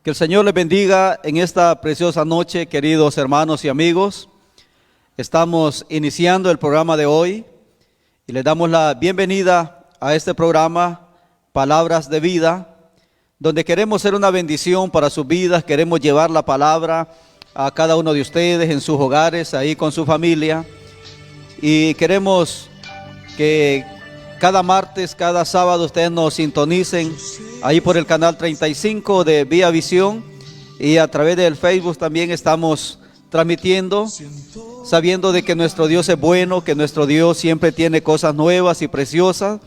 Que el Señor les bendiga en esta preciosa noche, queridos hermanos y amigos. Estamos iniciando el programa de hoy y les damos la bienvenida a este programa, Palabras de Vida, donde queremos ser una bendición para sus vidas. Queremos llevar la palabra a cada uno de ustedes en sus hogares, ahí con su familia. Y queremos que cada martes, cada sábado ustedes nos sintonicen ahí por el canal 35 de Vía Visión, y a través del Facebook también estamos transmitiendo, sabiendo de que nuestro Dios es bueno, que nuestro Dios siempre tiene cosas nuevas y preciosas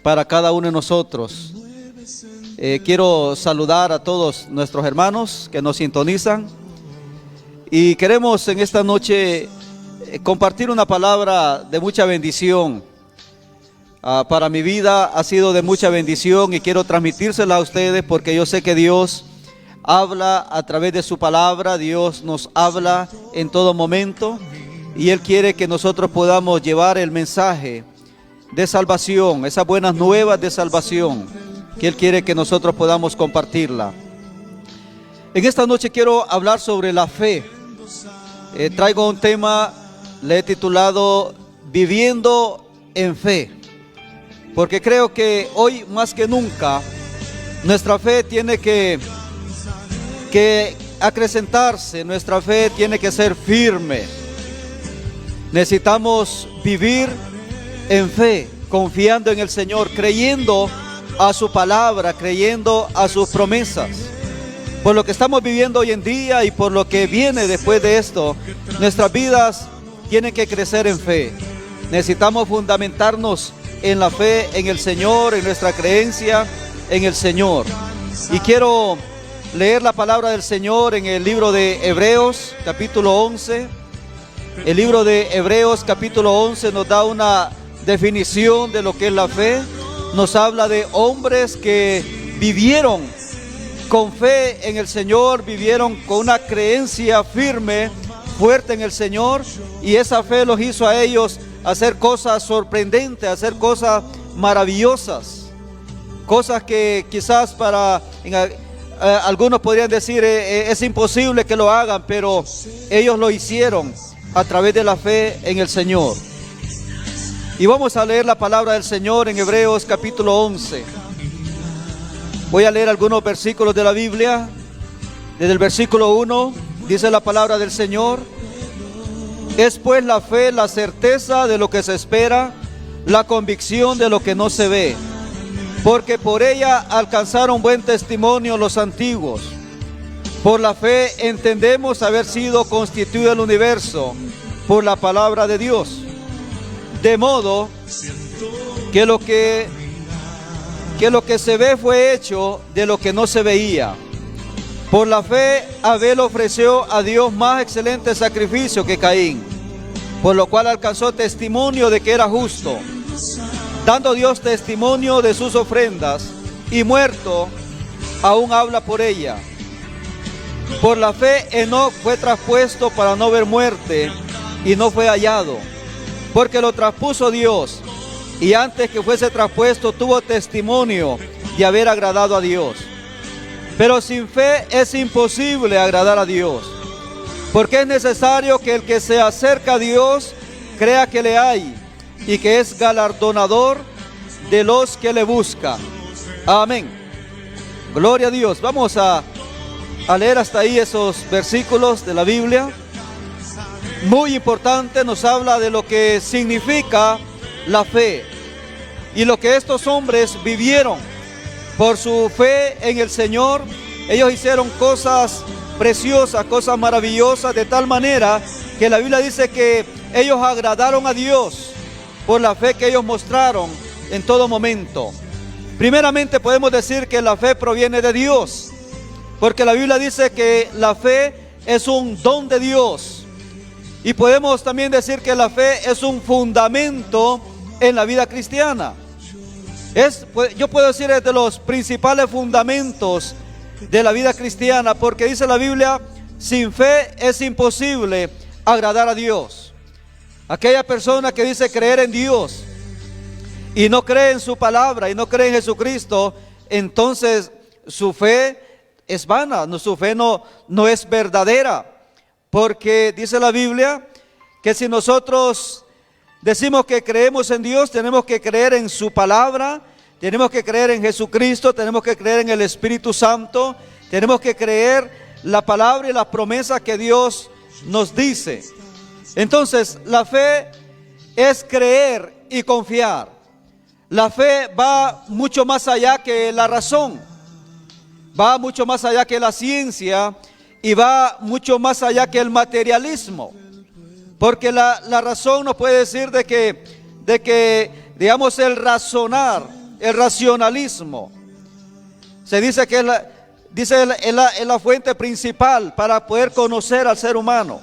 para cada uno de nosotros. Quiero saludar a todos nuestros hermanos que nos sintonizan y queremos en esta noche compartir una palabra de mucha bendición. Para mi vida ha sido de mucha bendición y quiero transmitírsela a ustedes porque yo sé que Dios habla a través de su palabra. Dios nos habla en todo momento y Él quiere que nosotros podamos llevar el mensaje de salvación, esas buenas nuevas de salvación, que Él quiere que nosotros podamos compartirla. En esta noche quiero hablar sobre la fe. Traigo un tema, le he titulado Viviendo en Fe. Porque creo que hoy más que nunca nuestra fe tiene que acrecentarse, nuestra fe tiene que ser firme. Necesitamos vivir en fe, confiando en el Señor, creyendo a su palabra, creyendo a sus promesas. Por lo que estamos viviendo hoy en día y por lo que viene después de esto, nuestras vidas tienen que crecer en fe. Necesitamos fundamentarnos en la fe, en el Señor, en nuestra creencia en el Señor. Y quiero leer la palabra del Señor en el libro de Hebreos, capítulo 11. El libro de Hebreos, capítulo 11, nos da una definición de lo que es la fe. Nos habla de hombres que vivieron con fe en el Señor, vivieron con una creencia firme, fuerte en el Señor, y esa fe los hizo a ellos hacer cosas sorprendentes, hacer cosas maravillosas, cosas que quizás para algunos podrían decir es imposible que lo hagan, pero ellos lo hicieron a través de la fe en el Señor. Y vamos a leer la palabra del Señor en Hebreos capítulo 11. Voy a leer algunos versículos de la Biblia. Desde el versículo 1 dice la palabra del Señor: es pues la fe la certeza de lo que se espera, la convicción de lo que no se ve, porque por ella alcanzaron buen testimonio los antiguos. Por la fe entendemos haber sido constituido el universo por la palabra de Dios, de modo que lo que se ve fue hecho de lo que no se veía. Por la fe Abel ofreció a Dios más excelente sacrificio que Caín, por lo cual alcanzó testimonio de que era justo, dando Dios testimonio de sus ofrendas, y muerto aún habla por ella. Por la fe Enoc fue traspuesto para no ver muerte, y no fue hallado, porque lo traspuso Dios, y antes que fuese traspuesto tuvo testimonio de haber agradado a Dios. Pero sin fe es imposible agradar a Dios, porque es necesario que el que se acerca a Dios crea que le hay y que es galardonador de los que le buscan. Amén. Gloria a Dios. Vamos a leer hasta ahí esos versículos de la Biblia. Muy importante, nos habla de lo que significa la fe y lo que estos hombres vivieron. Por su fe en el Señor, ellos hicieron cosas preciosas, cosas maravillosas, de tal manera que la Biblia dice que ellos agradaron a Dios por la fe que ellos mostraron en todo momento. Primeramente podemos decir que la fe proviene de Dios, porque la Biblia dice que la fe es un don de Dios. Y podemos también decir que la fe es un fundamento en la vida cristiana. Yo puedo decir es de los principales fundamentos de la vida cristiana, porque dice la Biblia: sin fe es imposible agradar a Dios. Aquella persona que dice creer en Dios y no cree en su palabra y no cree en Jesucristo, entonces su fe es vana, su fe no es verdadera. Porque dice la Biblia que si nosotros decimos que creemos en Dios, tenemos que creer en su palabra, tenemos que creer en Jesucristo, tenemos que creer en el Espíritu Santo, tenemos que creer la palabra y las promesas que Dios nos dice. Entonces, la fe es creer y confiar. La fe va mucho más allá que la razón, va mucho más allá que la ciencia y va mucho más allá que el materialismo. Porque la razón nos puede decir de que digamos, el razonar, el racionalismo, se dice que es la fuente principal para poder conocer al ser humano.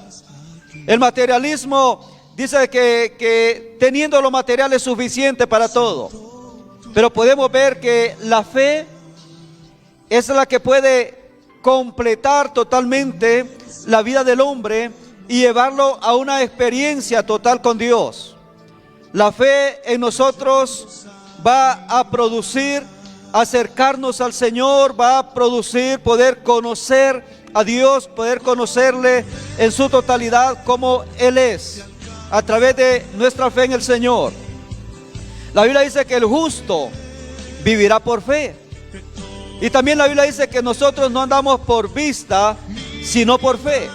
El materialismo dice que teniendo lo material es suficiente para todo. Pero podemos ver que la fe es la que puede completar totalmente la vida del hombre y llevarlo a una experiencia total con Dios. La fe en nosotros va a producir acercarnos al Señor, va a producir poder conocer a Dios, poder conocerle en su totalidad como Él es, a través de nuestra fe en el Señor. La Biblia dice que el justo vivirá por fe. Y también la Biblia dice que nosotros no andamos por vista, sino por fe.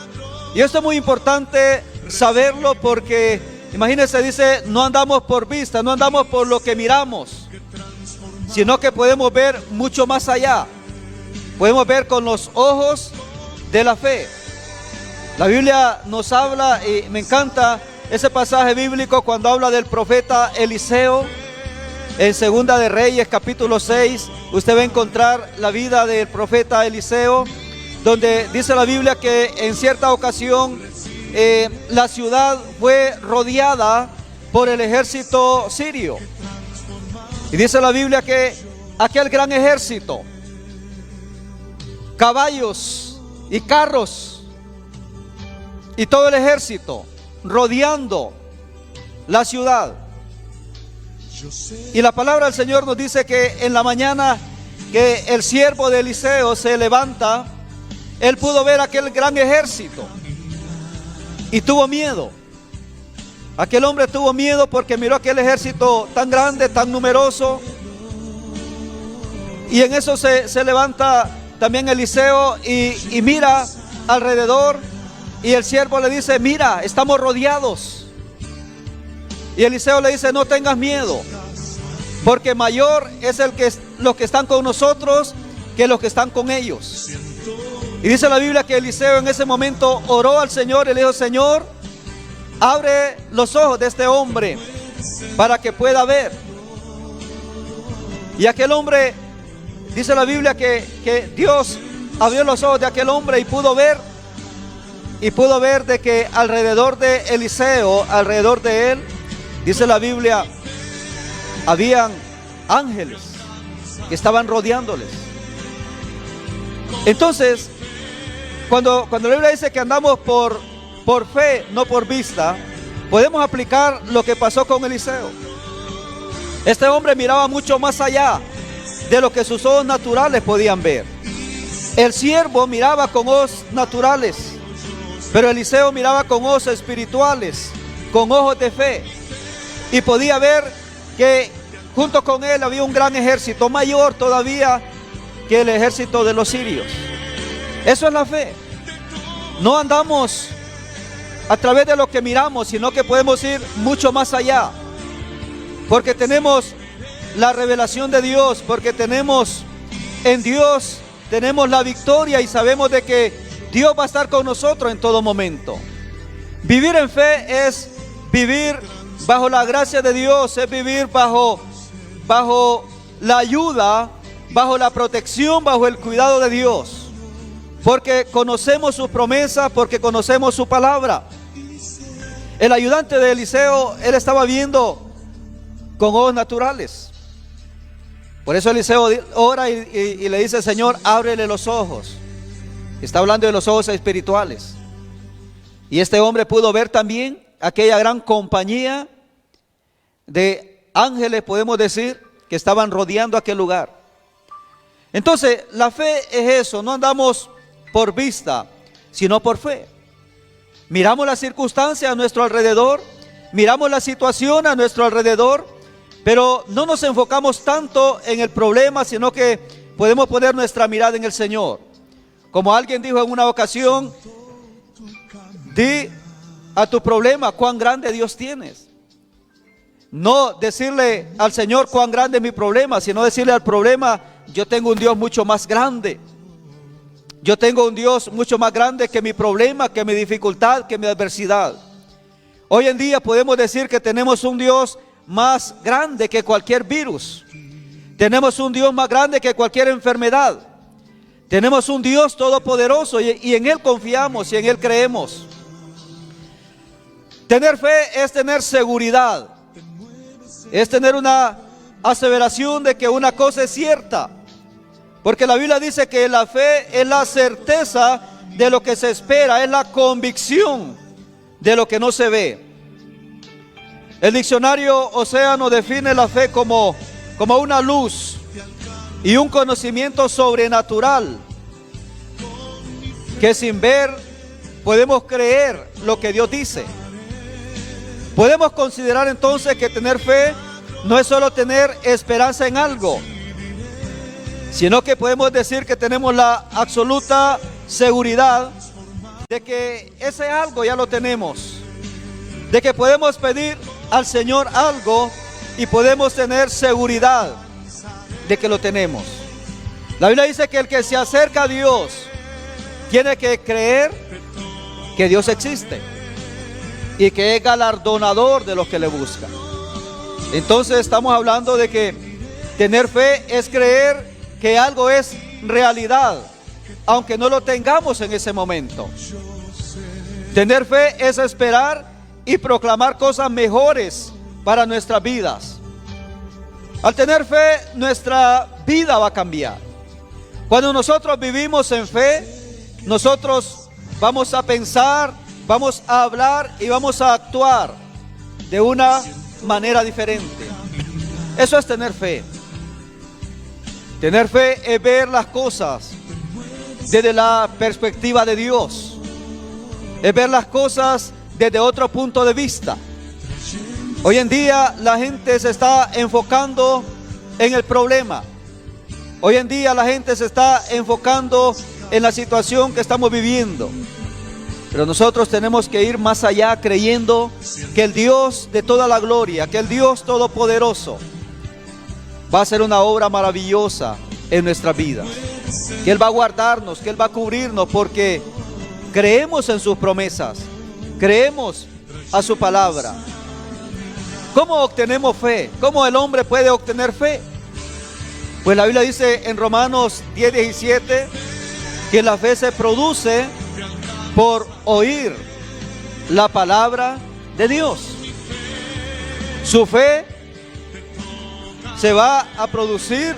Y esto es muy importante saberlo porque, imagínense, dice, no andamos por vista, no andamos por lo que miramos, sino que podemos ver mucho más allá. Podemos ver con los ojos de la fe. La Biblia nos habla, y me encanta ese pasaje bíblico cuando habla del profeta Eliseo. En Segunda de Reyes, capítulo 6, usted va a encontrar la vida del profeta Eliseo, donde dice la Biblia que en cierta ocasión la ciudad fue rodeada por el ejército sirio. Y dice la Biblia que aquel gran ejército, caballos y carros y todo el ejército rodeando la ciudad. Y la palabra del Señor nos dice que en la mañana que el siervo de Eliseo se levanta, él pudo ver aquel gran ejército y tuvo miedo. Aquel hombre tuvo miedo porque miró aquel ejército tan grande, tan numeroso. Y en eso se levanta también Eliseo y mira alrededor. Y el siervo le dice, mira, estamos rodeados. Y Eliseo le dice, no tengas miedo, porque mayor es los que están con nosotros que los que están con ellos. Y dice la Biblia que Eliseo en ese momento oró al Señor y le dijo, Señor, abre los ojos de este hombre para que pueda ver. Y aquel hombre, dice la Biblia que Dios abrió los ojos de aquel hombre y pudo ver de que alrededor de Eliseo, alrededor de él, dice la Biblia, habían ángeles que estaban rodeándoles. Entonces, cuando la Biblia dice que andamos por fe, no por vista, podemos aplicar lo que pasó con Eliseo. Este hombre miraba mucho más allá de lo que sus ojos naturales podían ver. El siervo miraba con ojos naturales, pero Eliseo miraba con ojos espirituales, con ojos de fe. Y podía ver que junto con él había un gran ejército, mayor todavía que el ejército de los sirios. Eso es la fe. No andamos a través de lo que miramos, sino que podemos ir mucho más allá. Porque tenemos la revelación de Dios, porque tenemos en Dios, tenemos la victoria y sabemos de que Dios va a estar con nosotros en todo momento. Vivir en fe es vivir bajo la gracia de Dios, es vivir bajo la ayuda, bajo la protección, bajo el cuidado de Dios. Porque conocemos sus promesas, porque conocemos su palabra. El ayudante de Eliseo, él estaba viendo con ojos naturales. Por eso Eliseo ora y le dice, Señor, ábrele los ojos. Está hablando de los ojos espirituales. Y este hombre pudo ver también aquella gran compañía de ángeles, podemos decir, que estaban rodeando aquel lugar. Entonces, la fe es eso, no andamos por vista, sino por fe. Miramos las circunstancias a nuestro alrededor, miramos la situación a nuestro alrededor, pero no nos enfocamos tanto en el problema, sino que podemos poner nuestra mirada en el Señor. Como alguien dijo en una ocasión, di a tu problema cuán grande Dios tienes. No decirle al Señor cuán grande es mi problema, sino decirle al problema, yo tengo un Dios mucho más grande. Yo tengo un Dios mucho más grande que mi problema, que mi dificultad, que mi adversidad. Hoy en día podemos decir que tenemos un Dios más grande que cualquier virus. Tenemos un Dios más grande que cualquier enfermedad. Tenemos un Dios todopoderoso y en Él confiamos y en Él creemos. Tener fe es tener seguridad. Es tener una aseveración de que una cosa es cierta. Porque la Biblia dice que la fe es la certeza de lo que se espera, es la convicción de lo que no se ve. El diccionario Océano define la fe como una luz y un conocimiento sobrenatural que sin ver podemos creer lo que Dios dice. Podemos considerar entonces que tener fe no es solo tener esperanza en algo, sino que podemos decir que tenemos la absoluta seguridad de que ese algo ya lo tenemos, de que podemos pedir al Señor algo y podemos tener seguridad de que lo tenemos. La Biblia dice que el que se acerca a Dios tiene que creer que Dios existe y que es galardonador de los que le buscan. Entonces estamos hablando de que tener fe es creer que algo es realidad, aunque no lo tengamos en ese momento. Tener fe es esperar y proclamar cosas mejores para nuestras vidas. Al tener fe, nuestra vida va a cambiar. Cuando nosotros vivimos en fe, nosotros vamos a pensar, vamos a hablar y vamos a actuar de una manera diferente. Eso es tener fe. Tener fe es ver las cosas desde la perspectiva de Dios. Es ver las cosas desde otro punto de vista. Hoy en día la gente se está enfocando en el problema. Hoy en día la gente se está enfocando en la situación que estamos viviendo. Pero nosotros tenemos que ir más allá creyendo que el Dios de toda la gloria, que el Dios todopoderoso va a hacer una obra maravillosa en nuestra vida. Que Él va a guardarnos, que Él va a cubrirnos porque creemos en sus promesas, creemos a su palabra. ¿Cómo obtenemos fe? ¿Cómo el hombre puede obtener fe? Pues la Biblia dice en Romanos 10:17 que la fe se produce por oír la palabra de Dios. Su fe se va a producir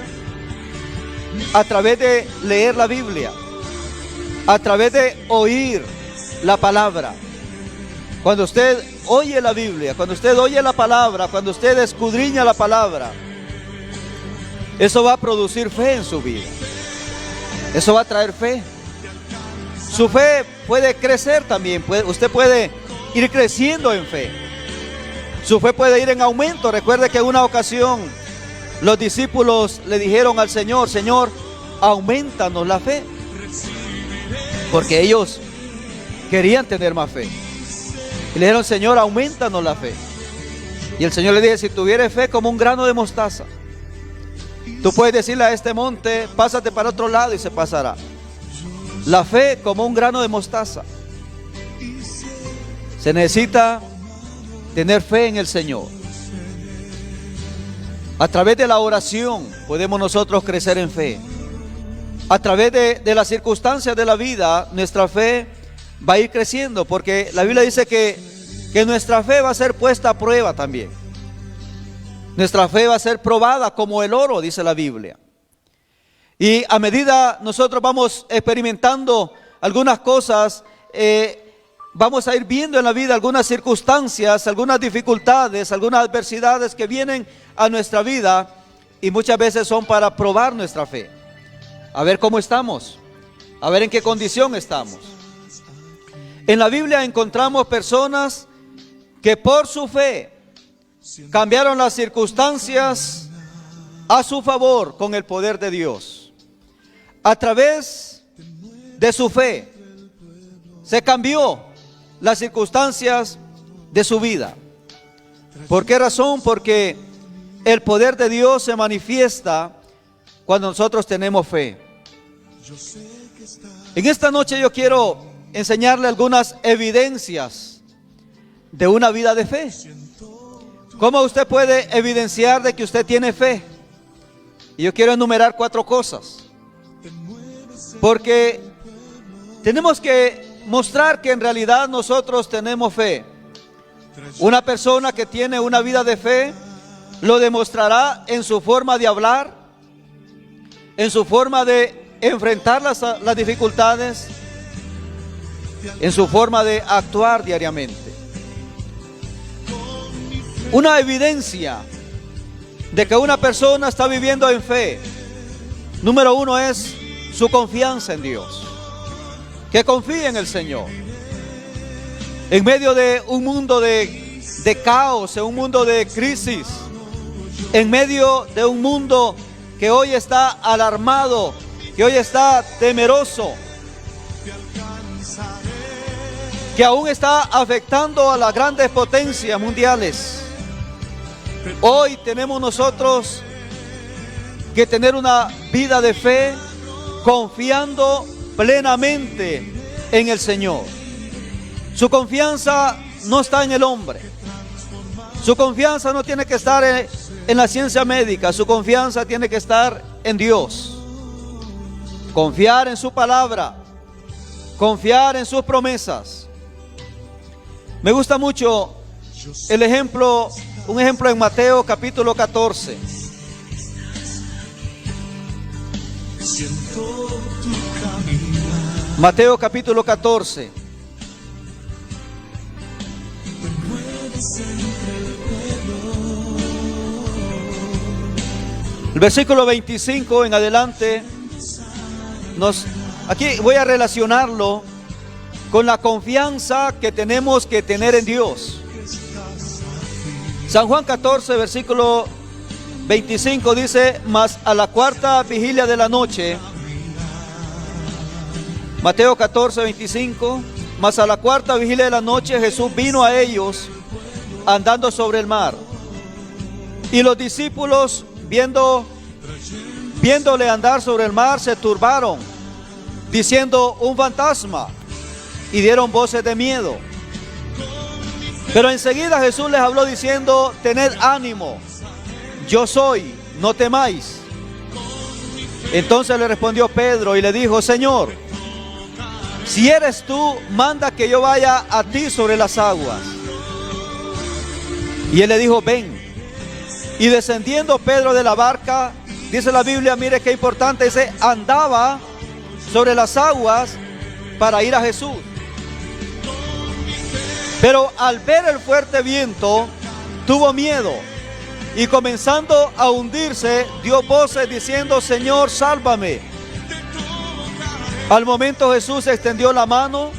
a través de leer la Biblia, a través de oír la palabra. Cuando usted oye la Biblia, cuando usted oye la palabra, cuando usted escudriña la palabra, eso va a producir fe en su vida. Eso va a traer fe. Su fe puede crecer también. Usted puede ir creciendo en fe. Su fe puede ir en aumento. Recuerde que en una ocasión los discípulos le dijeron al Señor: Señor, aumentanos la fe. Porque ellos querían tener más fe. Y le dijeron: Señor, aumentanos la fe. Y el Señor le dice: si tuvieres fe como un grano de mostaza, tú puedes decirle a este monte: pásate para otro lado, y se pasará. La fe como un grano de mostaza. Se necesita tener fe en el Señor. A través de la oración podemos nosotros crecer en fe. A través de las circunstancias de la vida, nuestra fe va a ir creciendo, porque la Biblia dice que nuestra fe va a ser puesta a prueba también. Nuestra fe va a ser probada como el oro, dice la Biblia. Y a medida nosotros vamos experimentando algunas cosas, vamos a ir viendo en la vida algunas circunstancias, algunas dificultades, algunas adversidades que vienen a nuestra vida, y muchas veces son para probar nuestra fe. a ver cómo estamos, a ver en qué condición estamos. En la Biblia encontramos personas que por su fe cambiaron las circunstancias a su favor con el poder de Dios. A través de su fe se cambió las circunstancias de su vida. ¿Por qué razón? Porque el poder de Dios se manifiesta cuando nosotros tenemos fe. En esta noche yo quiero enseñarle algunas evidencias de una vida de fe. ¿Cómo usted puede evidenciar de que usted tiene fe? Y yo quiero enumerar 4 cosas. Porque tenemos que mostrar que en realidad nosotros tenemos fe. Una persona que tiene una vida de fe lo demostrará en su forma de hablar, en su forma de enfrentar las dificultades, en su forma de actuar diariamente. Una evidencia de que una persona está viviendo en fe, número 1 es su confianza en Dios. Que confíe en el Señor. En medio de un mundo de caos, en un mundo de crisis, en medio de un mundo que hoy está alarmado, que hoy está temeroso, que aún está afectando a las grandes potencias mundiales. Hoy tenemos nosotros que tener una vida de fe confiando plenamente en el Señor. Su confianza no está en el hombre. Su confianza no tiene que estar en la ciencia médica. Su confianza tiene que estar en Dios. Confiar en su palabra. Confiar en sus promesas. Me gusta mucho un ejemplo en Mateo capítulo 14. Mateo capítulo 14. El versículo 25 en adelante, aquí voy a relacionarlo con la confianza que tenemos que tener en Dios. San Juan 14, versículo 25 dice: mas a la 4ª vigilia de la noche, Mateo 14, 25, mas a la 4ª vigilia de la noche Jesús vino a ellos andando sobre el mar. Y los discípulos, viéndole andar sobre el mar, se turbaron, diciendo: un fantasma, y dieron voces de miedo. Pero enseguida Jesús les habló diciendo: tened ánimo, yo soy, no temáis. Entonces le respondió Pedro y le dijo: Señor, si eres tú, manda que yo vaya a ti sobre las aguas. Y él le dijo: ven. Y descendiendo Pedro de la barca, dice la Biblia, mire qué importante, dice, andaba sobre las aguas para ir a Jesús. Pero al ver el fuerte viento, tuvo miedo, y comenzando a hundirse, dio voces diciendo: Señor, sálvame. Al momento Jesús extendió la mano,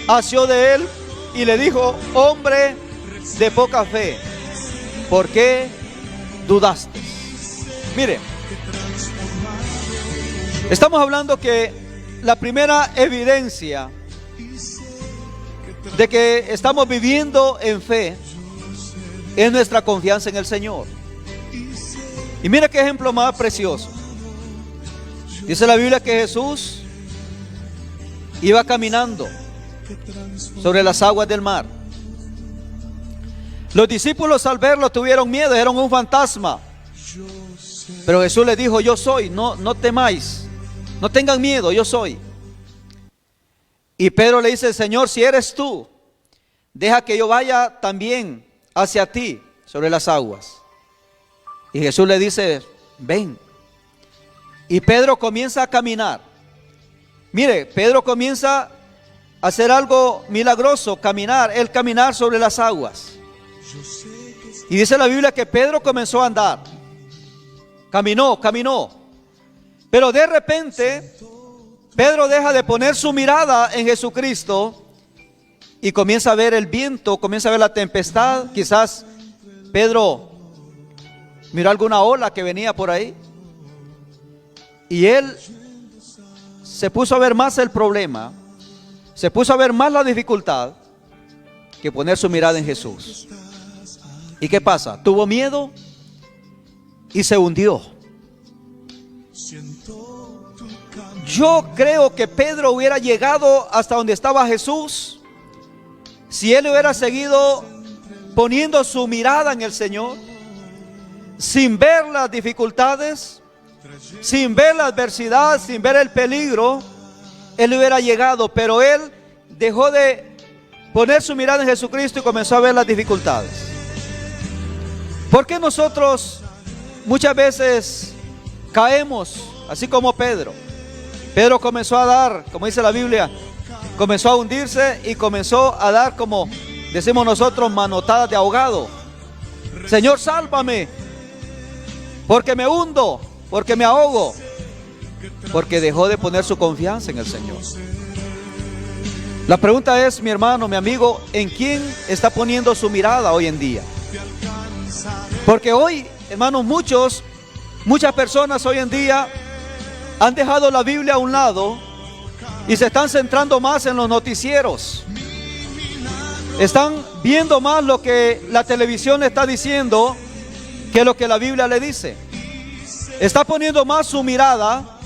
asió de él y le dijo: hombre de poca fe, ¿por qué dudaste? Mire, estamos hablando que la primera evidencia de que estamos viviendo en fe es nuestra confianza en el Señor. Y mira qué ejemplo más precioso. Dice la Biblia que Jesús iba caminando sobre las aguas del mar. Los discípulos al verlo tuvieron miedo, dijeron: un fantasma. Pero Jesús les dijo: yo soy, no temáis, no tengan miedo, yo soy. Y Pedro le dice: Señor, si eres tú, deja que yo vaya también hacia ti sobre las aguas. Y Jesús le dice: ven. Y Pedro comienza a caminar. Mire, Pedro comienza a hacer algo milagroso, caminar sobre las aguas. Y dice la Biblia que Pedro comenzó a andar. Caminó. Pero de repente, Pedro deja de poner su mirada en Jesucristo y comienza a ver el viento, comienza a ver la tempestad. Quizás Pedro miró alguna ola que venía por ahí y él se puso a ver más el problema, se puso a ver más la dificultad que poner su mirada en Jesús. ¿Y qué pasa? Tuvo miedo y se hundió. Yo creo que Pedro hubiera llegado hasta donde estaba Jesús si él hubiera seguido poniendo su mirada en el Señor, sin ver las dificultades, sin ver la adversidad, sin ver el peligro. Él hubiera llegado, pero él dejó de poner su mirada en Jesucristo y comenzó a ver las dificultades. ¿Por qué nosotros muchas veces caemos así como Pedro? Pedro comenzó a dar, como dice la Biblia, comenzó a hundirse y comenzó a dar, como decimos nosotros, manotadas de ahogado. Señor, sálvame, porque me hundo, porque me ahogo, porque dejó de poner su confianza en el Señor. La pregunta es, mi hermano, mi amigo, ¿en quién está poniendo su mirada hoy en día? Porque hoy, hermanos, muchas personas hoy en día han dejado la Biblia a un lado y se están centrando más en los noticieros. Están viendo más lo que la televisión le está diciendo que lo que la Biblia le dice. Está poniendo más su mirada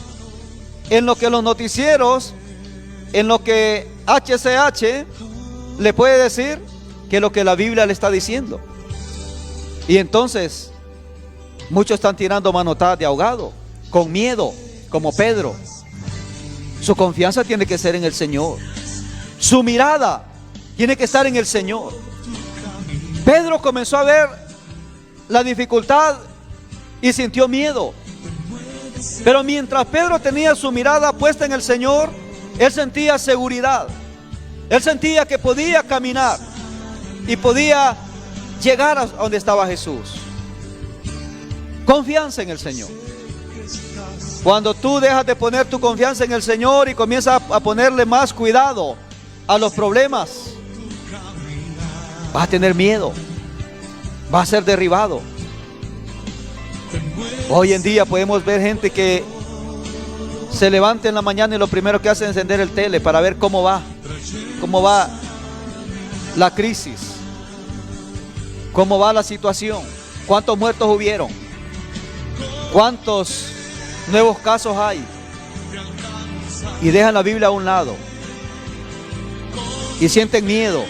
en lo que los noticieros, en lo que HCH le puede decir, que lo que la Biblia le está diciendo. Y entonces muchos están tirando manotadas de ahogado, con miedo, como Pedro. Su confianza tiene que ser en el Señor. Su mirada tiene que estar en el Señor. Pedro comenzó a ver la dificultad y sintió miedo. Pero mientras Pedro tenía su mirada puesta en el Señor, él sentía seguridad. Él sentía que podía caminar y podía llegar a donde estaba Jesús. Confianza en el Señor. Cuando tú dejas de poner tu confianza en el Señor y comienzas a ponerle más cuidado a los problemas, vas a tener miedo, vas a ser derribado. Hoy en día podemos ver gente que se levanta en la mañana y lo primero que hace es encender el tele para ver cómo va la crisis, cómo va la situación, cuántos muertos hubieron, cuántos nuevos casos hay, y dejan la Biblia a un lado y sienten miedo.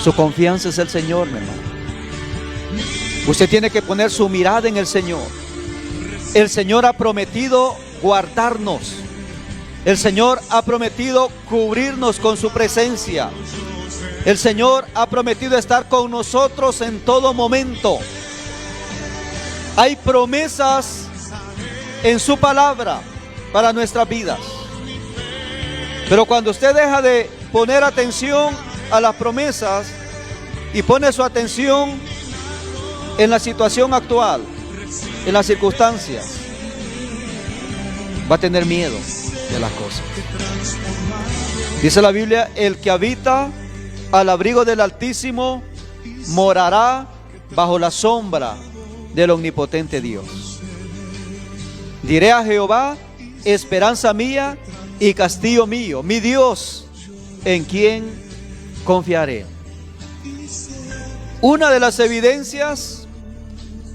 Su confianza es el Señor, mi hermano. Usted tiene que poner su mirada en el Señor. El Señor ha prometido guardarnos. El Señor ha prometido cubrirnos con su presencia. El Señor ha prometido estar con nosotros en todo momento. Hay promesas en su palabra para nuestras vidas. Pero cuando usted deja de poner atención a las promesas y pone su atención en la situación actual, en las circunstancias, va a tener miedo de las cosas. Dice la Biblia: el que habita al abrigo del Altísimo morará bajo la sombra del omnipotente Dios. Diré a Jehová, esperanza mía y castillo mío, mi Dios, en quien confiaré. Una de las evidencias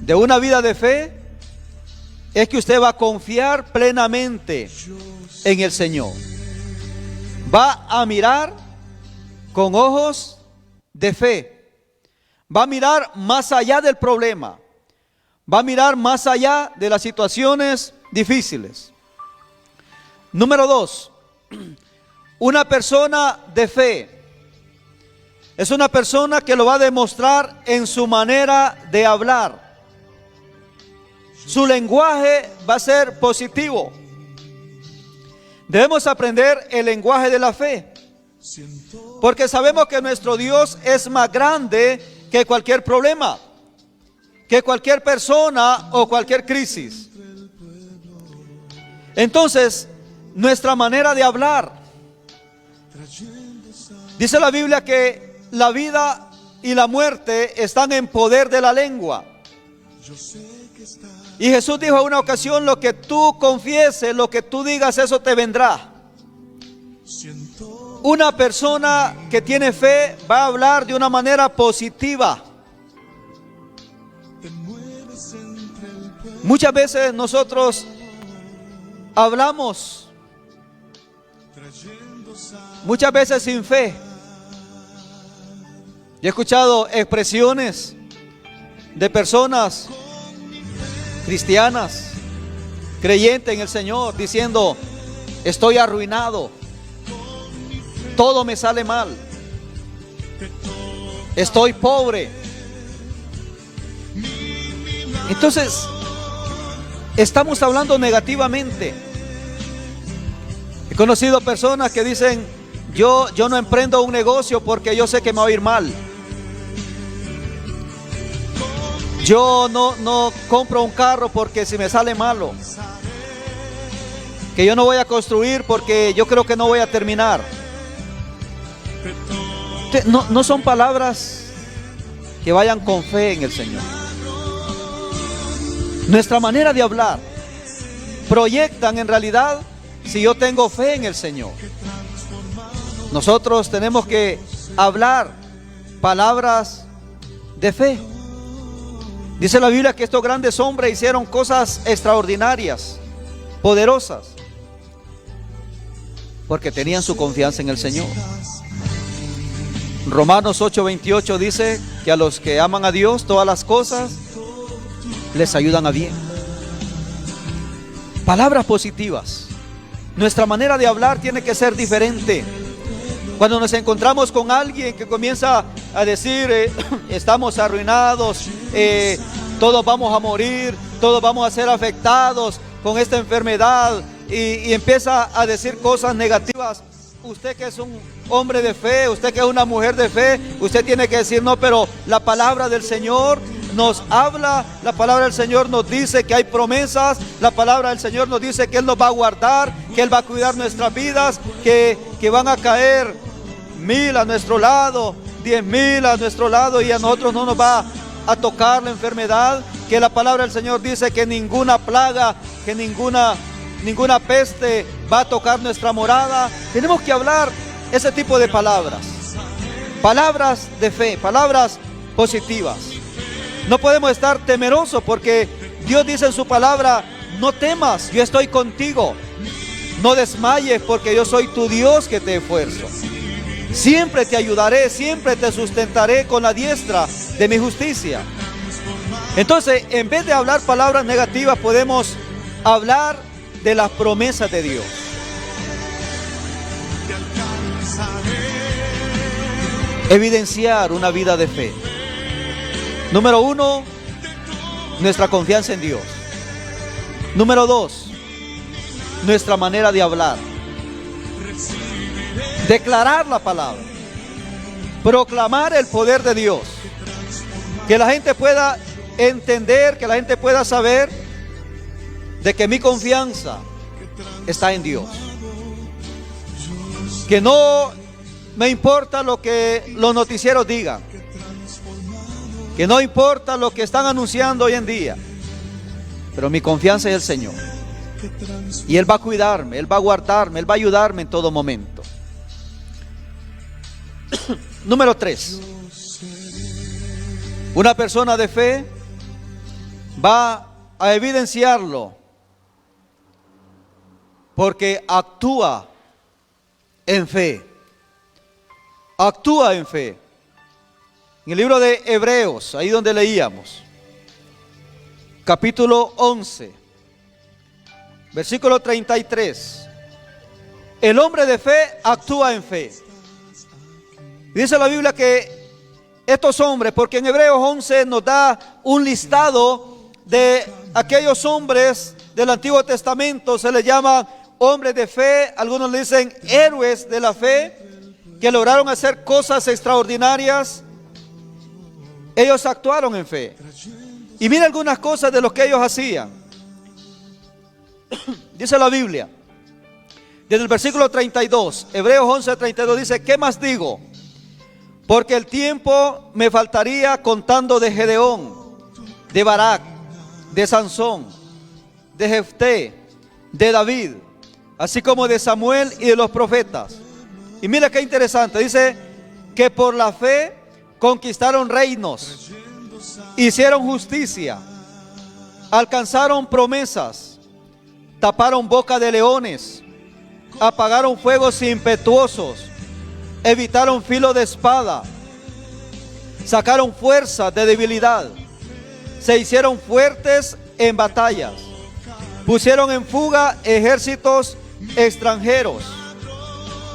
de una vida de fe es que usted va a confiar plenamente en el Señor. Va a mirar con ojos de fe. Va a mirar más allá del problema. Va a mirar más allá de las situaciones difíciles. Número 2, una persona de fe es una persona que lo va a demostrar en su manera de hablar. Su lenguaje va a ser positivo. Debemos aprender el lenguaje de la fe, porque sabemos que nuestro Dios es más grande que cualquier problema. que cualquier persona o cualquier crisis. Entonces, nuestra manera de hablar, dice la Biblia que la vida y la muerte están en poder de la lengua. Y Jesús dijo en una ocasión: lo que tú confieses, lo que tú digas, eso te vendrá. Una persona que tiene fe va a hablar de una manera positiva. Muchas veces nosotros hablamos, muchas veces sin fe. Yo he escuchado expresiones de personas cristianas, creyentes en el Señor, diciendo: estoy arruinado, todo me sale mal, estoy pobre. Entonces, estamos hablando negativamente. He conocido personas que dicen: yo no emprendo un negocio porque yo sé que me va a ir mal. Yo no compro un carro porque si me sale malo. Que yo no voy a construir porque yo creo que no voy a terminar. No son palabras que vayan con fe en el Señor. Nuestra manera de hablar proyectan en realidad si yo tengo fe en el Señor. Nosotros tenemos que hablar palabras de fe. Dice la Biblia que estos grandes hombres hicieron cosas extraordinarias, poderosas, porque tenían su confianza en el Señor. Romanos 8:28 dice que a los que aman a Dios, todas las cosas les ayudan a bien. Palabras positivas. Nuestra manera de hablar tiene que ser diferente. Cuando nos encontramos con alguien que comienza a decir: estamos arruinados, todos vamos a morir, todos vamos a ser afectados con esta enfermedad, y empieza a decir cosas negativas. Usted que es un hombre de fe, usted que es una mujer de fe, usted tiene que decir: no, pero la palabra del Señor nos habla, la palabra del Señor nos dice que hay promesas, la palabra del Señor nos dice que Él nos va a guardar, que Él va a cuidar nuestras vidas, que van a caer 1000 a nuestro lado, 10,000 a nuestro lado, y a nosotros no nos va a tocar la enfermedad, que la palabra del Señor dice que ninguna plaga, que ninguna peste va a tocar nuestra morada. Tenemos que hablar ese tipo de palabras, palabras de fe, palabras positivas. No podemos estar temerosos porque Dios dice en su palabra: no temas, yo estoy contigo. No desmayes porque yo soy tu Dios que te esfuerzo. Siempre te ayudaré, siempre te sustentaré con la diestra de mi justicia. Entonces, en vez de hablar palabras negativas, podemos hablar de las promesas de Dios. Evidenciar una vida de fe. Número 1, nuestra confianza en Dios. Número 2, nuestra manera de hablar. Declarar la palabra. Proclamar el poder de Dios. Que la gente pueda entender, que la gente pueda saber de que mi confianza está en Dios. Que no me importa lo que los noticieros digan, que no importa lo que están anunciando hoy en día, pero mi confianza es el Señor, y Él va a cuidarme, Él va a guardarme, Él va a ayudarme en todo momento. Número 3, una persona de fe va a evidenciarlo porque actúa en fe. Actúa en fe. En el libro de Hebreos, ahí donde leíamos, capítulo 11, versículo 33. El hombre de fe actúa en fe. Dice la Biblia que estos hombres, porque en Hebreos 11 nos da un listado de aquellos hombres del Antiguo Testamento, se les llama hombres de fe, algunos le dicen héroes de la fe, que lograron hacer cosas extraordinarias. Ellos actuaron en fe. Y mira algunas cosas de lo que ellos hacían. Dice la Biblia, desde el versículo 32, Hebreos 11:32 dice: ¿qué más digo? Porque el tiempo me faltaría contando de Gedeón, de Barak, de Sansón, de Jefté, de David, así como de Samuel y de los profetas. Y mira qué interesante, dice que por la fe conquistaron reinos, hicieron justicia, alcanzaron promesas, taparon boca de leones, apagaron fuegos impetuosos, evitaron filo de espada, sacaron fuerza de debilidad, se hicieron fuertes en batallas, pusieron en fuga ejércitos extranjeros.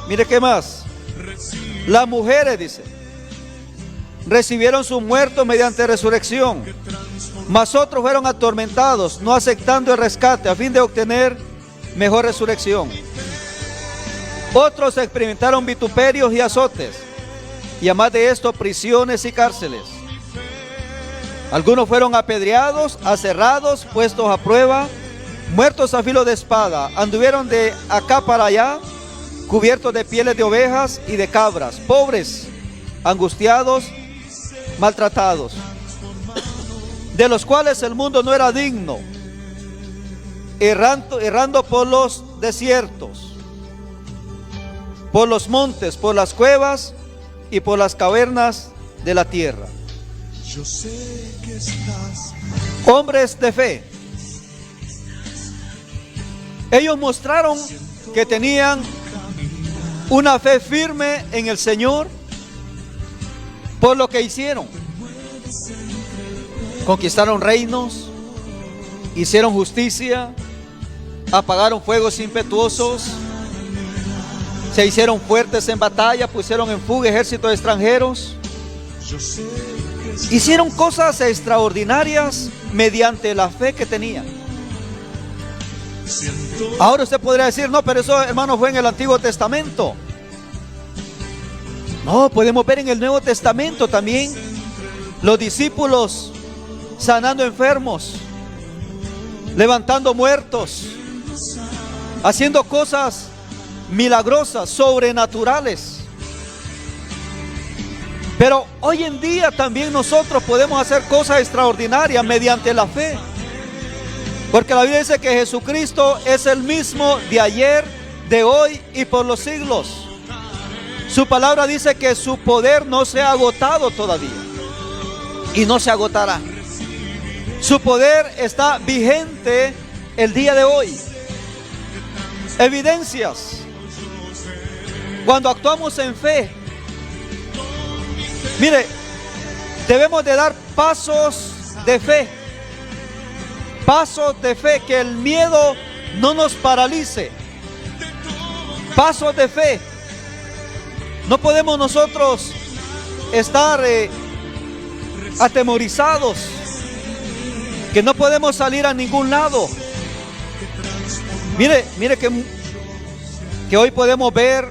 Mire qué más. Las mujeres, dice, recibieron sus muertos mediante resurrección, mas otros fueron atormentados, no aceptando el rescate a fin de obtener mejor resurrección. Otros experimentaron vituperios y azotes, y además de esto, prisiones y cárceles. Algunos fueron apedreados, aserrados, puestos a prueba, muertos a filo de espada. Anduvieron de acá para allá, cubiertos de pieles de ovejas y de cabras, pobres, angustiados, maltratados, de los cuales el mundo no era digno, errando por los desiertos, por los montes, por las cuevas y por las cavernas de la tierra. Hombres de fe. Ellos mostraron que tenían una fe firme en el Señor por lo que hicieron. Conquistaron reinos, hicieron justicia, apagaron fuegos impetuosos, se hicieron fuertes en batalla, pusieron en fuga ejércitos extranjeros, hicieron cosas extraordinarias mediante la fe que tenían. Ahora usted podría decir: no, pero eso, hermano, fue en el Antiguo Testamento. No, podemos ver en el Nuevo Testamento también los discípulos sanando enfermos, levantando muertos, haciendo cosas milagrosas, sobrenaturales. Pero hoy en día también nosotros podemos hacer cosas extraordinarias mediante la fe, porque la Biblia dice que Jesucristo es el mismo de ayer, de hoy y por los siglos. Su palabra dice que su poder no se ha agotado todavía y no se agotará. Su poder está vigente el día de hoy. Evidencias. Cuando actuamos en fe, mire, debemos de dar pasos de fe. Pasos de fe, que el miedo no nos paralice. Pasos de fe. No podemos nosotros estar atemorizados, que no podemos salir a ningún lado. Mire que hoy podemos ver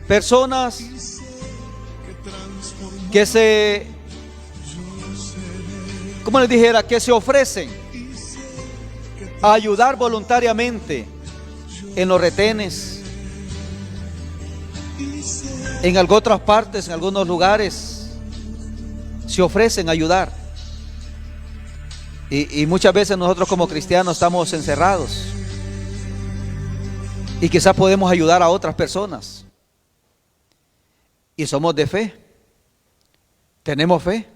personas que se, como les dijera, que se ofrecen a ayudar voluntariamente en los retenes, en otras partes, en algunos lugares, se ofrecen a ayudar. Y muchas veces nosotros como cristianos estamos encerrados y quizás podemos ayudar a otras personas. Y somos de fe, tenemos fe,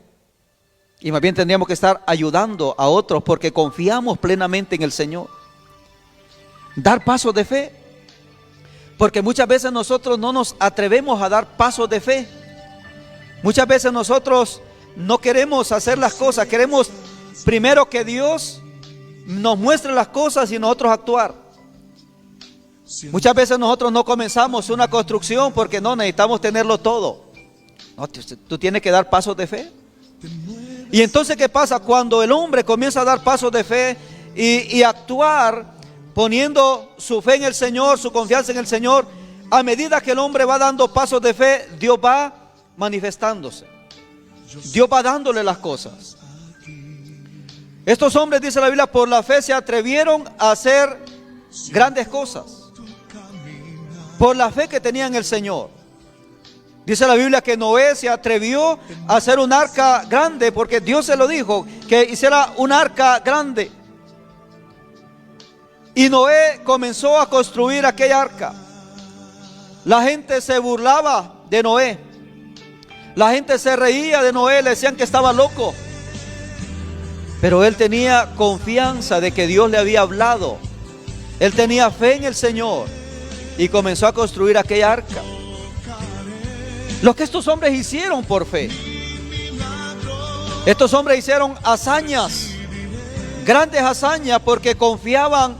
y más bien tendríamos que estar ayudando a otros porque confiamos plenamente en el Señor. Dar pasos de fe, porque muchas veces nosotros no nos atrevemos a dar pasos de fe. Muchas veces nosotros no queremos hacer las cosas, queremos primero que Dios nos muestre las cosas y nosotros actuar. Muchas veces nosotros no comenzamos una construcción porque no necesitamos tenerlo todo. No, tú tienes que dar pasos de fe. Y entonces, ¿qué pasa? Cuando el hombre comienza a dar pasos de fe y actuar poniendo su fe en el Señor, su confianza en el Señor, a medida que el hombre va dando pasos de fe, Dios va manifestándose. Dios va dándole las cosas. Estos hombres, dice la Biblia, por la fe se atrevieron a hacer grandes cosas. Por la fe que tenían en el Señor. Dice la Biblia que Noé se atrevió a hacer un arca grande porque Dios se lo dijo, que hiciera un arca grande. Y Noé comenzó a construir aquella arca. La gente se burlaba de Noé. La gente se reía de Noé, le decían que estaba loco. Pero él tenía confianza de que Dios le había hablado. Él tenía fe en el Señor y comenzó a construir aquella arca. Lo que estos hombres hicieron por fe. Estos hombres hicieron hazañas, grandes hazañas, porque confiaban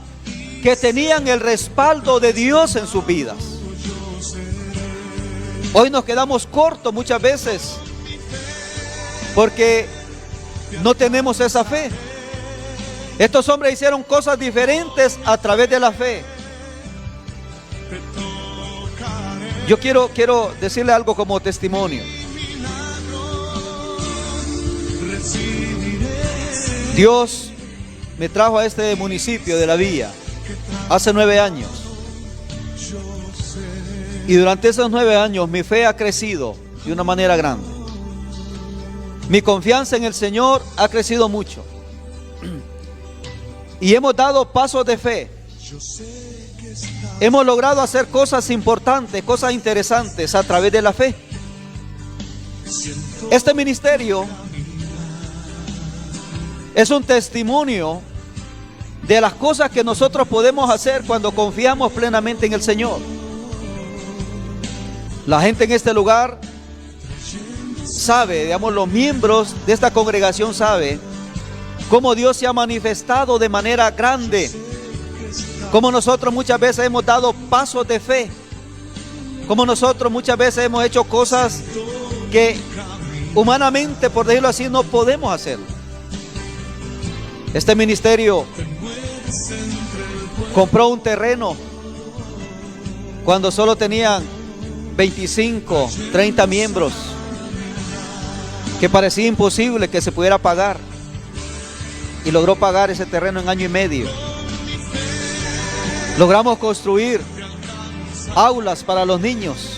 que tenían el respaldo de Dios en sus vidas. Hoy nos quedamos cortos muchas veces porque no tenemos esa fe. Estos hombres hicieron cosas diferentes a través de la fe. Yo quiero decirle algo como testimonio. Dios me trajo a este municipio de La Villa hace 9 años. Y durante esos 9 años mi fe ha crecido de una manera grande. Mi confianza en el Señor ha crecido mucho. Y hemos dado pasos de fe. Hemos logrado hacer cosas importantes, cosas interesantes a través de la fe. Este ministerio es un testimonio de las cosas que nosotros podemos hacer cuando confiamos plenamente en el Señor. La gente en este lugar sabe, digamos, los miembros de esta congregación saben cómo Dios se ha manifestado de manera grande. Como nosotros muchas veces hemos dado pasos de fe. Como nosotros muchas veces hemos hecho cosas que humanamente, por decirlo así, no podemos hacer. Este ministerio compró un terreno cuando solo tenían 25, 30 miembros, que parecía imposible que se pudiera pagar, y logró pagar ese terreno en 1 año y medio. Logramos construir aulas para los niños,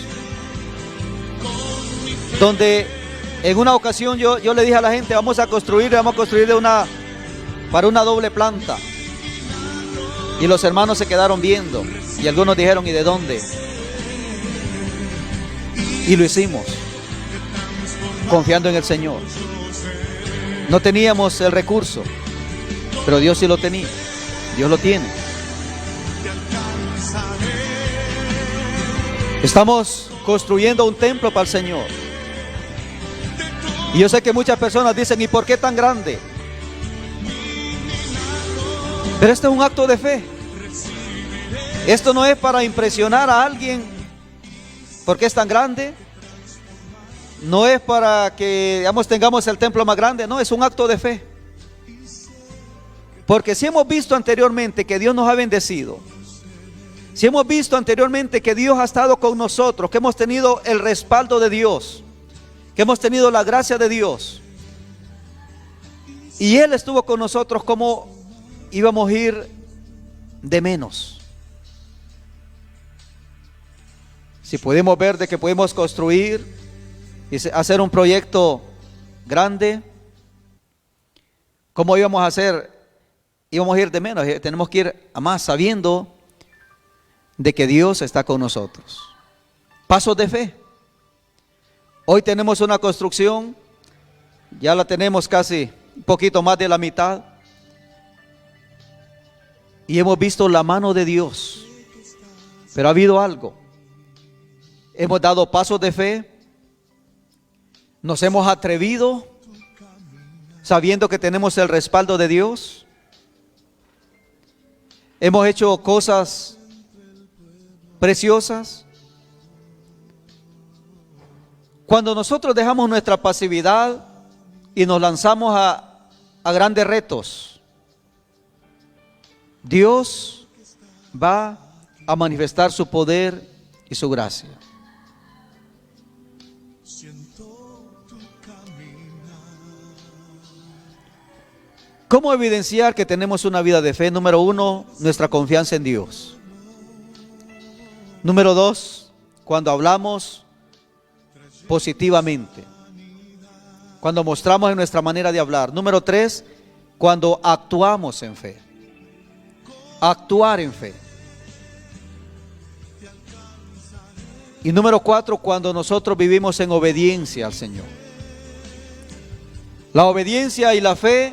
donde en una ocasión yo le dije a la gente, vamos a construir para una doble planta. Y los hermanos se quedaron viendo, y algunos dijeron, ¿y de dónde? Y lo hicimos, confiando en el Señor. No teníamos el recurso, pero Dios sí lo tenía. Dios lo tiene. Estamos construyendo un templo para el Señor. Y yo sé que muchas personas dicen, ¿y por qué tan grande? Pero este es un acto de fe. Esto no es para impresionar a alguien porque es tan grande. No es para que, digamos, tengamos el templo más grande. No, es un acto de fe. Porque si hemos visto anteriormente que Dios nos ha bendecido, si hemos visto anteriormente que Dios ha estado con nosotros, que hemos tenido el respaldo de Dios, que hemos tenido la gracia de Dios, y Él estuvo con nosotros, ¿cómo íbamos a ir de menos? Si podemos ver de que podemos construir y hacer un proyecto grande, ¿cómo íbamos a hacer? Íbamos a ir de menos. Tenemos que ir a más, sabiendo de que Dios está con nosotros. Pasos de fe. Hoy tenemos una construcción, ya la tenemos casi un poquito más de la mitad, y hemos visto la mano de Dios. Pero ha habido algo. Hemos dado pasos de fe, nos hemos atrevido sabiendo que tenemos el respaldo de Dios. Hemos hecho cosas preciosas. Cuando nosotros dejamos nuestra pasividad y nos lanzamos a grandes retos, Dios va a manifestar su poder y su gracia. ¿Cómo evidenciar que tenemos una vida de fe? Número uno, nuestra confianza en Dios. Número dos, cuando hablamos positivamente, cuando mostramos en nuestra manera de hablar. Número tres, cuando actuamos en fe. Actuar en fe. Y número cuatro, cuando nosotros vivimos en obediencia al Señor. La obediencia y la fe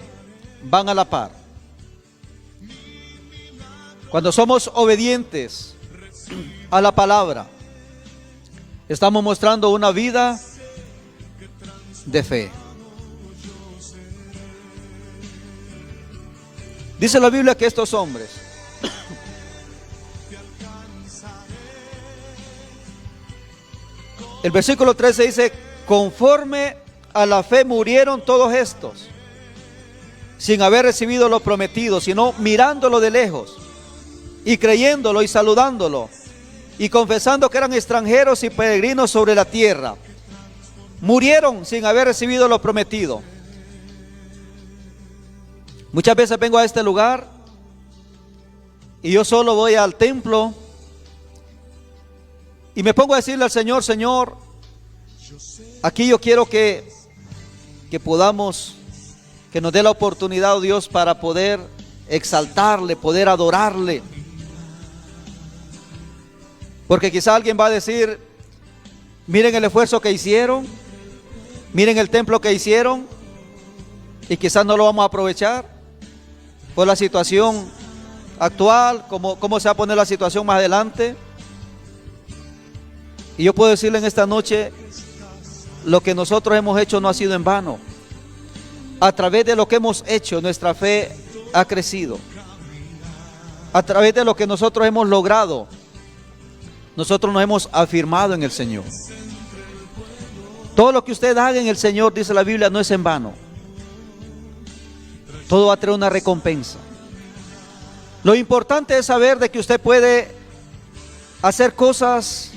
van a la par. Cuando somos obedientes a la palabra, estamos mostrando una vida de fe. Dice la Biblia que estos hombres el versículo 13 dice: conforme a la fe murieron todos estos, sin haber recibido lo prometido, sino mirándolo de lejos, y creyéndolo y saludándolo, y confesando que eran extranjeros y peregrinos sobre la tierra. Murieron sin haber recibido lo prometido. Muchas veces vengo a este lugar y yo solo voy al templo y me pongo a decirle al Señor: Señor, aquí yo quiero que podamos, que nos dé la oportunidad, oh Dios, para poder exaltarle, poder adorarle. Porque quizá alguien va a decir: miren el esfuerzo que hicieron, miren el templo que hicieron, y quizás no lo vamos a aprovechar por la situación actual, cómo se va a poner la situación más adelante. Y yo puedo decirle en esta noche: lo que nosotros hemos hecho no ha sido en vano. A través de lo que hemos hecho, nuestra fe ha crecido. A través de lo que nosotros hemos logrado, nosotros nos hemos afirmado en el Señor. Todo lo que usted haga en el Señor, dice la Biblia, no es en vano. Todo va a tener una recompensa. Lo importante es saber de que usted puede hacer cosas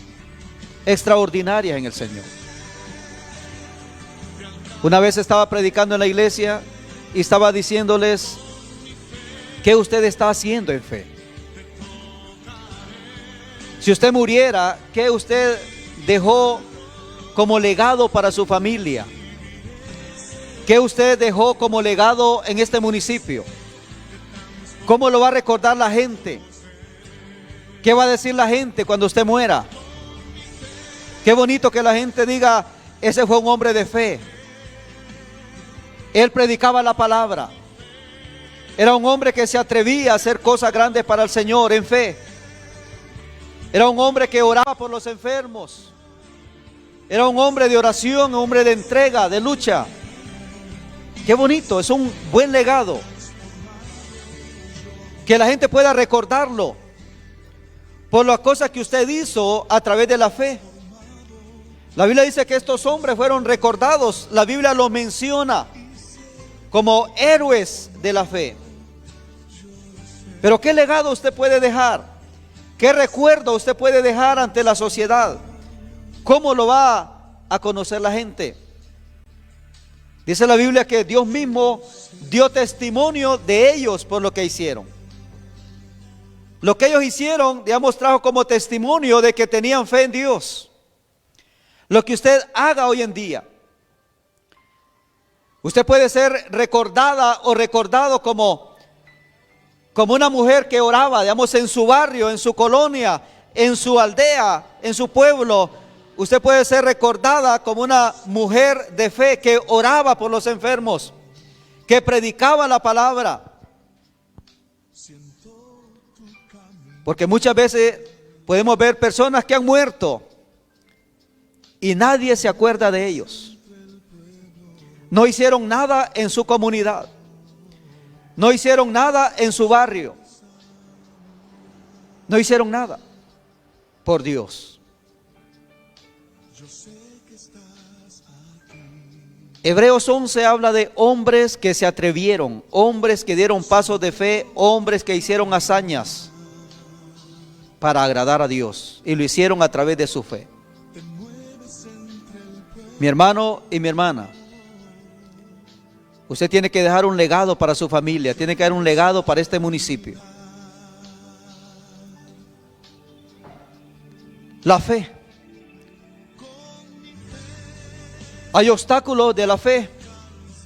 extraordinarias en el Señor. Una vez estaba predicando en la iglesia y estaba diciéndoles: ¿qué usted está haciendo en fe? Si usted muriera, ¿qué usted dejó como legado para su familia? ¿Qué usted dejó como legado en este municipio? ¿Cómo lo va a recordar la gente? ¿Qué va a decir la gente cuando usted muera? Qué bonito que la gente diga: ese fue un hombre de fe. Él predicaba la palabra. Era un hombre que se atrevía a hacer cosas grandes para el Señor en fe. Era un hombre que oraba por los enfermos. Era un hombre de oración, un hombre de entrega, de lucha. Qué bonito, es un buen legado. Que la gente pueda recordarlo por las cosas que usted hizo a través de la fe. La Biblia dice que estos hombres fueron recordados. La Biblia los menciona como héroes de la fe. Pero ¿qué legado usted puede dejar? ¿Qué recuerdo usted puede dejar ante la sociedad? ¿Cómo lo va a conocer la gente? Dice la Biblia que Dios mismo dio testimonio de ellos por lo que hicieron. Lo que ellos hicieron, digamos, trajo como testimonio de que tenían fe en Dios. Lo que usted haga hoy en día, usted puede ser recordada o recordado como una mujer que oraba, digamos, en su barrio, en su colonia, en su aldea, en su pueblo. Usted puede ser recordada como una mujer de fe que oraba por los enfermos, que predicaba la palabra. Porque muchas veces podemos ver personas que han muerto y nadie se acuerda de ellos. No hicieron nada en su comunidad. No hicieron nada en su barrio. No hicieron nada por Dios. Hebreos 11 habla de hombres que se atrevieron, hombres que dieron pasos de fe, hombres que hicieron hazañas para agradar a Dios, y lo hicieron a través de su fe. Mi hermano y mi hermana, Usted tiene que dejar un legado para su familia, tiene que dar un legado para este municipio. La fe. Hay obstáculos de la fe.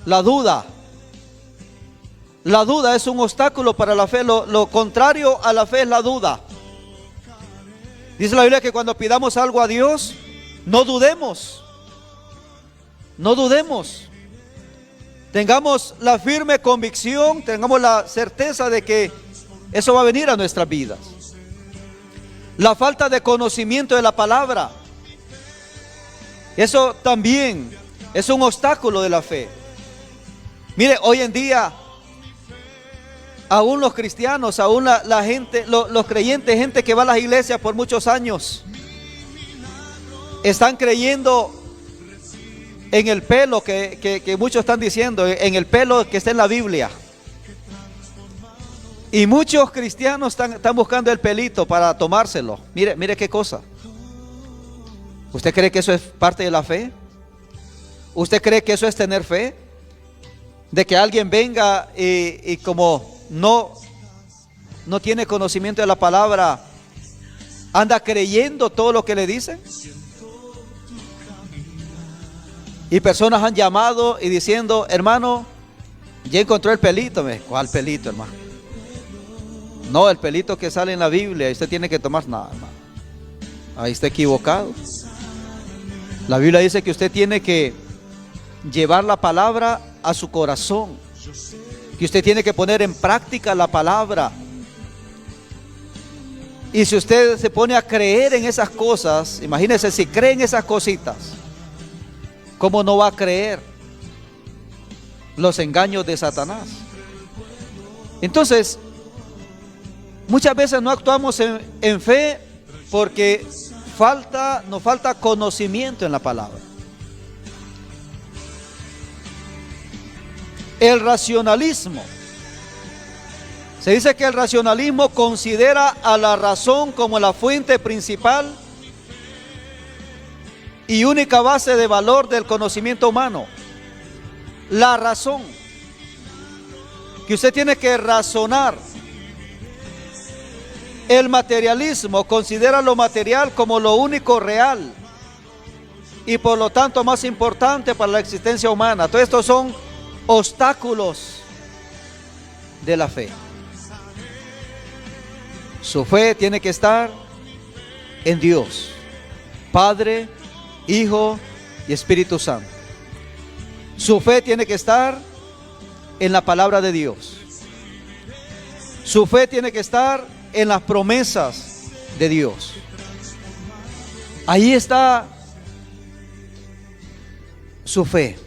La duda. La duda es un obstáculo para la fe. Lo contrario a la fe es la duda. Dice la Biblia que cuando pidamos algo a Dios, no dudemos. No dudemos. Tengamos la firme convicción, tengamos la certeza de que eso va a venir a nuestras vidas. La falta de conocimiento de la palabra, eso también es un obstáculo de la fe. Mire, hoy en día, aún los cristianos, aún la gente, los creyentes, gente que va a las iglesias por muchos años, están creyendo en el pelo que muchos están diciendo, en el pelo que está en la Biblia. Y muchos cristianos están buscando el pelito para tomárselo. Mire qué cosa. ¿Usted cree que eso es parte de la fe? ¿Usted cree que eso es tener fe? De que alguien venga y como no tiene conocimiento de la palabra, anda creyendo todo lo que le dicen. Y personas han llamado y diciendo: hermano, ya encontró el pelito. ¿Cuál pelito, hermano? No, el pelito que sale en la Biblia. Usted tiene que tomar nada, hermano. Ahí está equivocado. La Biblia dice que usted tiene que llevar la palabra a su corazón, que usted tiene que poner en práctica la palabra. Y si usted se pone a creer en esas cosas, imagínese si cree en esas cositas, ¿cómo no va a creer los engaños de Satanás? Entonces, muchas veces no actuamos en fe porque nos falta conocimiento en la palabra. El racionalismo. Se dice que el racionalismo considera a la razón como la fuente principal y única base de valor del conocimiento humano. La razón. Que usted tiene que razonar. El materialismo considera lo material como lo único real y por lo tanto más importante para la existencia humana. Todo esto son obstáculos de la fe. Su fe tiene que estar en Dios, Padre, Hijo y Espíritu Santo. Su fe tiene que estar en la palabra de Dios. Su fe tiene que estar en las promesas de Dios. Ahí está su fe.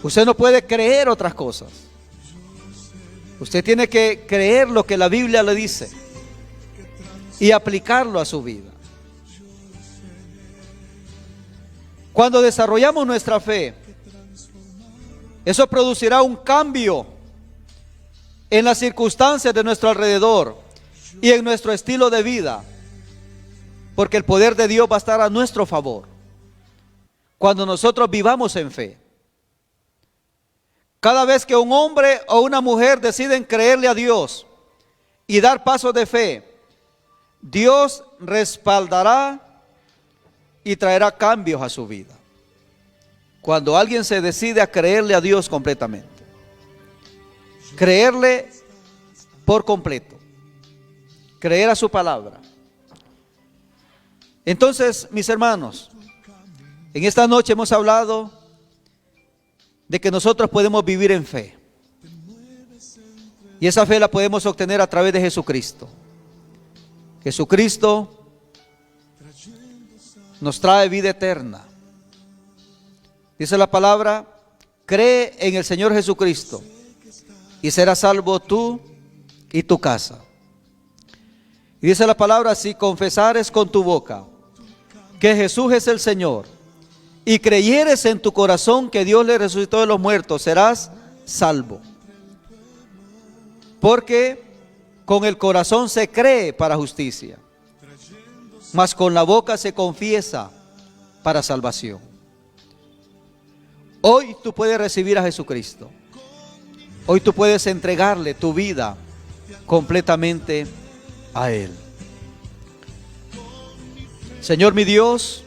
Usted no puede creer otras cosas. Usted tiene que creer lo que la Biblia le dice y aplicarlo a su vida. Cuando desarrollamos nuestra fe, eso producirá un cambio en las circunstancias de nuestro alrededor y en nuestro estilo de vida, porque el poder de Dios va a estar a nuestro favor cuando nosotros vivamos en fe. Cada vez que un hombre o una mujer deciden creerle a Dios y dar pasos de fe, Dios respaldará y traerá cambios a su vida. Cuando alguien se decide a creerle a Dios completamente, creerle por completo, creer a su palabra. Entonces, mis hermanos, en esta noche hemos hablado de que nosotros podemos vivir en fe. Y esa fe la podemos obtener a través de Jesucristo. Jesucristo nos trae vida eterna. Dice la palabra: cree en el Señor Jesucristo y serás salvo tú y tu casa. Y dice la palabra: si confesares con tu boca que Jesús es el Señor y creyeres en tu corazón que Dios le resucitó de los muertos, serás salvo. Porque con el corazón se cree para justicia, mas con la boca se confiesa para salvación. Hoy tú puedes recibir a Jesucristo. Hoy tú puedes entregarle tu vida completamente a Él. Señor mi Dios,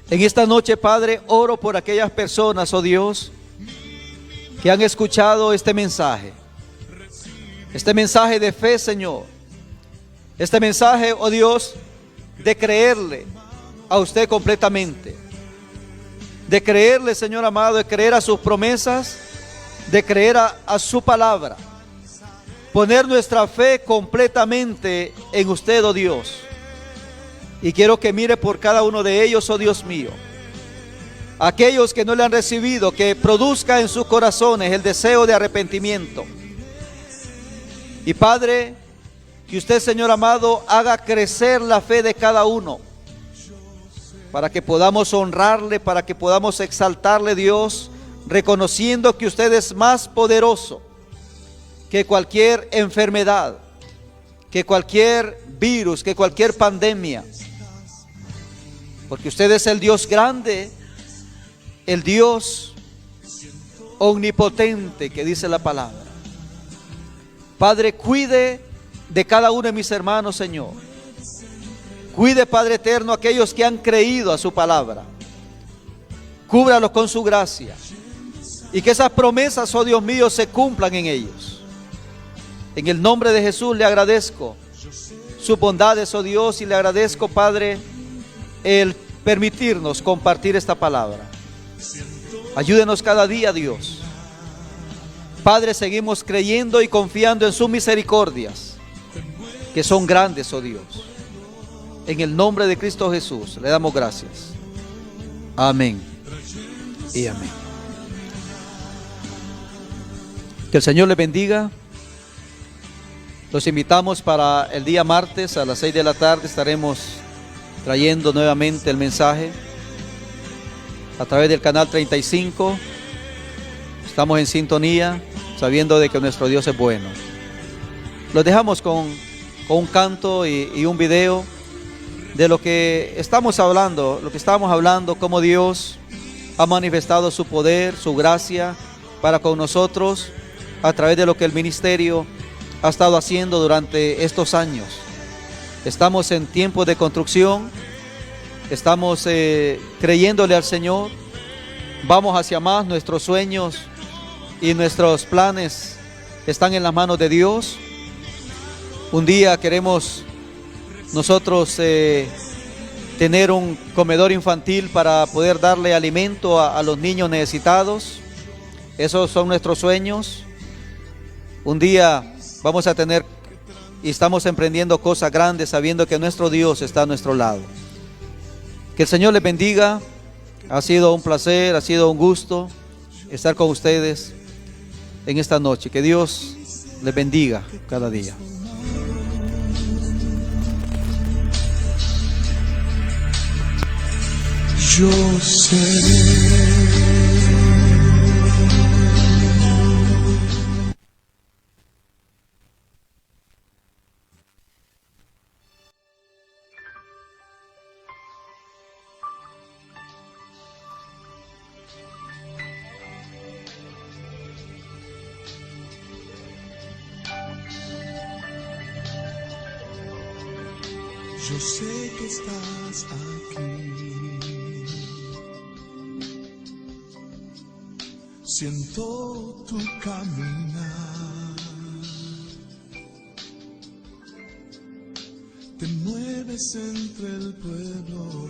en esta noche, Padre, oro por aquellas personas, oh Dios, que han escuchado este mensaje de fe, Señor, este mensaje, oh Dios, de creerle a usted completamente, de creerle, Señor amado, de creer a sus promesas, de creer a su palabra, poner nuestra fe completamente en usted, oh Dios. Y quiero que mire por cada uno de ellos, oh Dios mío, aquellos que no le han recibido, que produzca en sus corazones el deseo de arrepentimiento. Y Padre, que usted, Señor amado, haga crecer la fe de cada uno, para que podamos honrarle, para que podamos exaltarle, Dios, reconociendo que usted es más poderoso que cualquier enfermedad, que cualquier virus, que cualquier pandemia, porque usted es el Dios grande, el Dios omnipotente que dice la palabra. Padre, cuide de cada uno de mis hermanos, Señor. Cuide, Padre eterno, a aquellos que han creído a su palabra. Cúbralos con su gracia. Y que esas promesas, oh Dios mío, se cumplan en ellos. En el nombre de Jesús le agradezco sus bondades, oh Dios, y le agradezco, Padre, el permitirnos compartir esta palabra. Ayúdenos cada día, Dios. Padre, seguimos creyendo y confiando en sus misericordias, que son grandes, oh Dios. En el nombre de Cristo Jesús le damos gracias. Amén y amén. Que el Señor le bendiga. Los invitamos para el día martes a las 6 de la tarde. Estaremos trayendo nuevamente el mensaje a través del canal 35. Estamos en sintonía, sabiendo de que nuestro Dios es bueno. Los dejamos con un canto y un video de lo que estamos hablando, cómo Dios ha manifestado su poder, su gracia para con nosotros a través de lo que el ministerio ha estado haciendo durante estos años. Estamos en tiempos de construcción, estamos creyéndole al Señor, vamos hacia más, nuestros sueños y nuestros planes están en las manos de Dios. Un día queremos nosotros tener un comedor infantil para poder darle alimento a los niños necesitados. Esos son nuestros sueños. Un día vamos a tener y estamos emprendiendo cosas grandes sabiendo que nuestro Dios está a nuestro lado. Que el Señor les bendiga. Ha sido un placer, ha sido un gusto estar con ustedes en esta noche. Que Dios les bendiga cada día. Yo seré. Yo sé que estás aquí. Siento tu caminar. Te mueves entre el pueblo,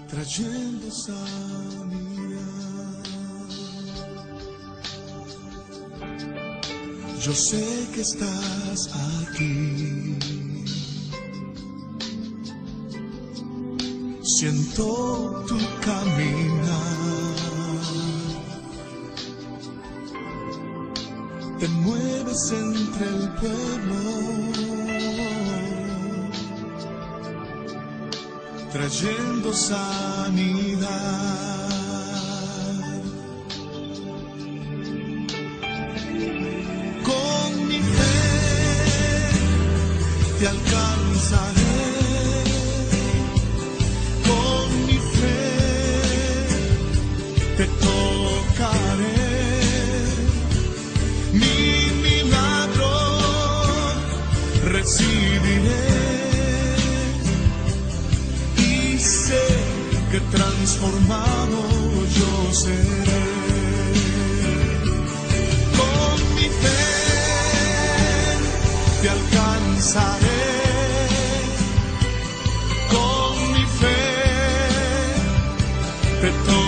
trayendo sanidad. Yo sé que estás aquí. Siento tu caminar. Te mueves entre el pueblo, trayendo sanidad. Con mi fe te alcanzaré. transformado yo seré. Con mi fe te alcanzaré, con mi fe te tomaré.